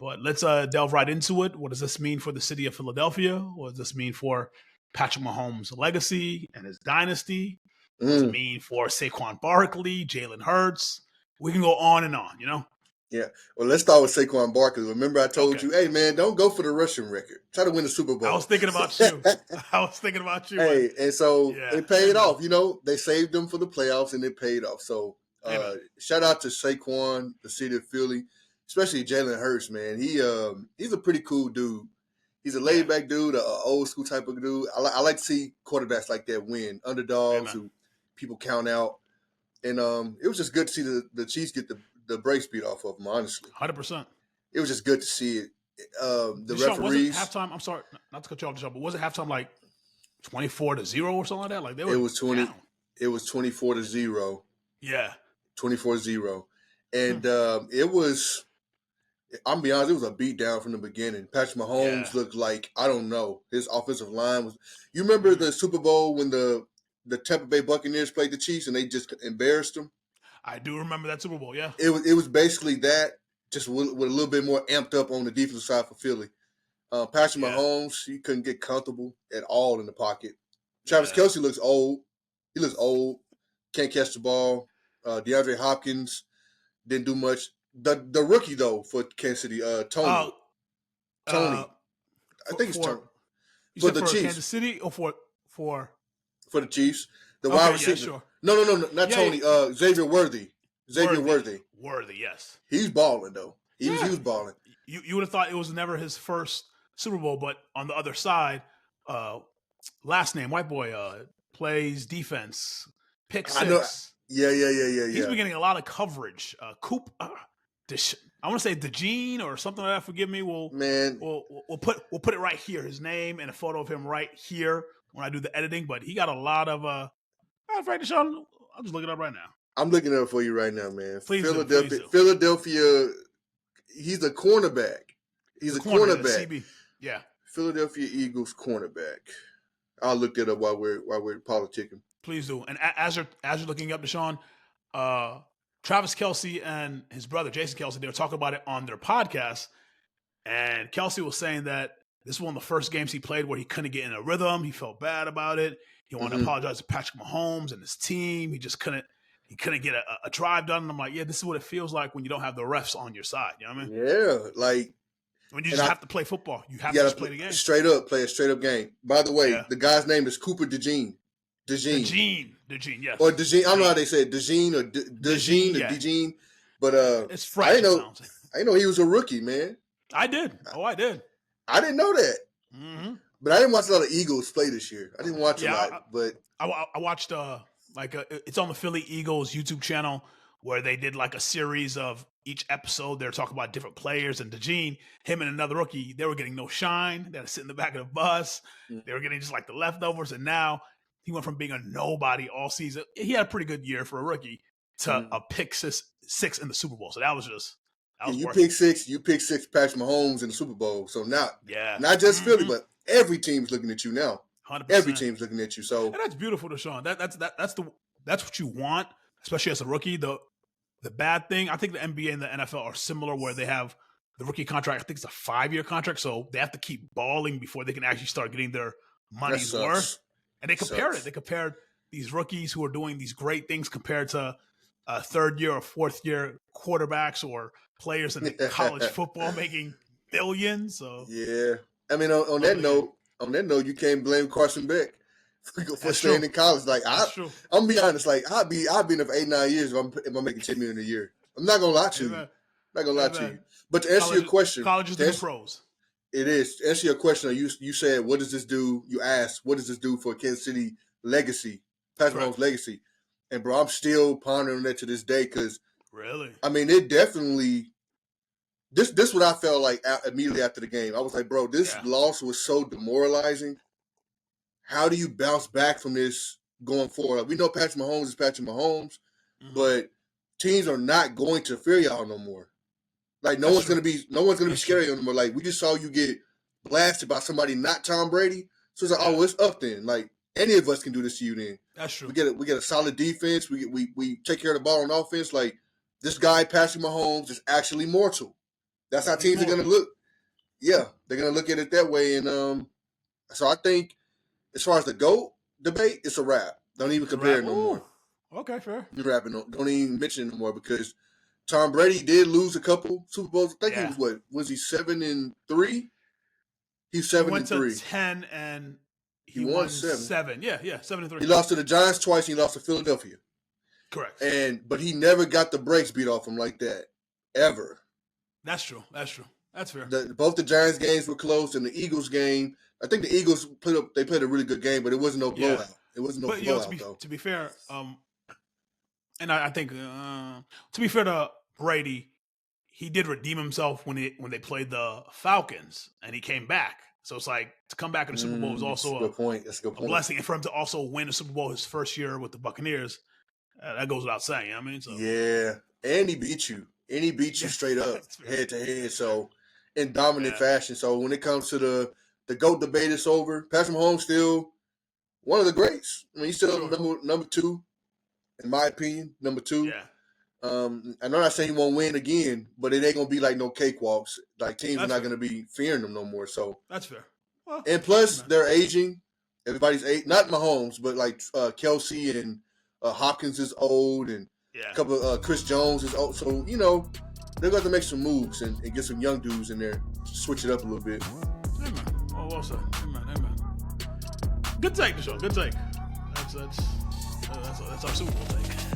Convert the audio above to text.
But let's delve right into it. What does this mean for the city of Philadelphia? What does this mean for Patrick Mahomes' legacy and his dynasty? What does it mean for Saquon Barkley, Jalen Hurts? We can go on and on, Yeah. Well, let's start with Saquon Barkley. Remember I told you, hey, man, don't go for the rushing record. Try to win the Super Bowl. I was thinking about you. Hey, and so it paid off. They saved them for the playoffs, and it paid off. So shout out to Saquon, the city of Philly, especially Jalen Hurts, man. He's a pretty cool dude. He's a laid-back dude, an old school type of dude. I like to see quarterbacks like that win, underdogs who people count out. And it was just good to see the Chiefs get the brakes beat off of them, honestly. 100%. It was just good to see it. The Dechuan, referees. Was it halftime? I'm sorry, not to cut you off, Dechuan, but was it halftime like 24-0 or something like that? Like it was 20. Down. It was 24-0. Yeah, 24-0, and it was. I'm gonna be honest, it was a beat down from the beginning. Patrick Mahomes looked like, I don't know, his offensive line was. You remember the Super Bowl when the Tampa Bay Buccaneers played the Chiefs and they just embarrassed them? I do remember that Super Bowl. Yeah, it was basically that, just with a little bit more amped up on the defensive side for Philly. Patrick Mahomes, he couldn't get comfortable at all in the pocket. Travis Kelce looks old. He looks old. Can't catch the ball. DeAndre Hopkins didn't do much. The rookie though for Kansas City, Tony. I think it's Tony. For the Chiefs, Kansas City, or for the Chiefs, the wide receiver. Yeah, sure. No, not Tony. Xavier Worthy. Worthy, yes. He's balling though. He was balling. You would have thought it was never his first Super Bowl, but on the other side, last name white boy plays defense, pick six. I know. Yeah. He's been getting a lot of coverage. I want to say Dechuan or something like that. Forgive me. We'll put it right here. His name and a photo of him right here when I do the editing. But he got a lot of. Right, Dechuan, I'll just look it up right now. I'm looking it up for you right now, man. Please Philadelphia. Do. Philadelphia. He's a cornerback. He's a cornerback. CB. Yeah. Philadelphia Eagles cornerback. I'll look that up while we're politicking. Please do. And as you're looking up, Dechuan, Travis Kelce and his brother Jason Kelce, they were talking about it on their podcast, and Kelce was saying that this was one of the first games he played where he couldn't get in a rhythm. He felt bad about it. He wanted to apologize to Patrick Mahomes and his team. He just couldn't. He couldn't get a drive done. And I'm like, this is what it feels like when you don't have the refs on your side. You know what I mean? Yeah, like when you just have to play football. You have to just play the game. Play a straight up game. By the way, the guy's name is Cooper Dechuan. Dechuan, yes. Or Dechuan. I don't know how they say it. Dechuan or Dechuan. But it's French. I know he was a rookie, man. I did. I did. I didn't know that. Mm-hmm. But I didn't watch a lot of Eagles play this year. I didn't watch a lot. But I watched it's on the Philly Eagles YouTube channel where they did like a series of each episode. They're talking about different players, and Dechuan, him and another rookie, they were getting no shine. They had to sit in the back of the bus. They were getting just like the leftovers, and now he went from being a nobody all season. He had a pretty good year for a rookie to a pick six in the Super Bowl. So that was you pick six Patrick Mahomes in the Super Bowl. So now, not just Philly, but every team's looking at you now. 100%. Every team's looking at you. So and that's beautiful, Dechuan. That's what you want, especially as a rookie. The bad thing, I think the NBA and the NFL are similar, where they have the rookie contract. I think it's a 5-year contract, so they have to keep balling before they can actually start getting their money's worth. And they compared it. They compared these rookies who are doing these great things compared to third-year or fourth-year quarterbacks or players in college football making billions. So I mean, on that note, you can't blame Carson Beck for staying in college. Like I'm gonna be honest. Like I've been there for 8-9 years if I'm making $10 million a year. I'm not gonna lie to you. Not gonna lie to you. But to answer your question, college is the pros. It is. To answer your question, you said, what does this do? You asked, what does this do for Kansas City legacy, Patrick Mahomes' legacy? And bro, I'm still pondering that to this day because really, I mean, it definitely. This what I felt like immediately after the game. I was like, bro, this loss was so demoralizing. How do you bounce back from this going forward? Like, we know Patrick Mahomes is Patrick Mahomes, but teams are not going to fear y'all no more. Like no one's gonna be scary anymore. Like we just saw you get blasted by somebody not Tom Brady. So it's like, it's up then. Like any of us can do this to you then. That's true. We get a solid defense. We take care of the ball on offense. Like this guy, Patrick Mahomes, is actually mortal. That's how teams are going to look. Yeah, they're going to look at it that way. And so I think as far as the GOAT debate, it's a wrap. Don't even compare it no more. Okay, fair. You're rapping. Don't even mention it no more because Tom Brady did lose a couple Super Bowls. I think he was Was he 7-3? He's 7-3. He went to 10 and he won 7. Yeah, 7-3. He lost to the Giants twice. And he lost to Philadelphia. Correct. But he never got the brakes beat off him like that ever. That's true. That's fair. Both the Giants games were close, and the Eagles game. I think the Eagles played a really good game, but it wasn't no blowout. It wasn't no blowout though. To be fair, and I think to be fair to Brady, he did redeem himself when they played the Falcons, and he came back. So it's like to come back in the Super Bowl is also a good point. That's a good point. A blessing, and for him to also win the Super Bowl his first year with the Buccaneers, that goes without saying. I mean, so. Yeah, and he beat you. And he beat you straight up, head to head, so in dominant fashion. So when it comes to the GOAT debate, it's over. Patrick Mahomes still one of the greats. I mean, he's still number 2, in my opinion, number 2. Yeah. I'm not saying he won't win again, but it ain't gonna be like no cakewalks. Like teams are not gonna be fearing them no more. So that's fair. Well, and plus they're aging. Everybody's not Mahomes, but like Kelsey and Hopkins is old, and a couple of Chris Jones is old. So they're going to make some moves and get some young dudes in there, switch it up a little bit. Amen. Well said. Amen. Good take, Dechuan. Good take. That's our Super Bowl take.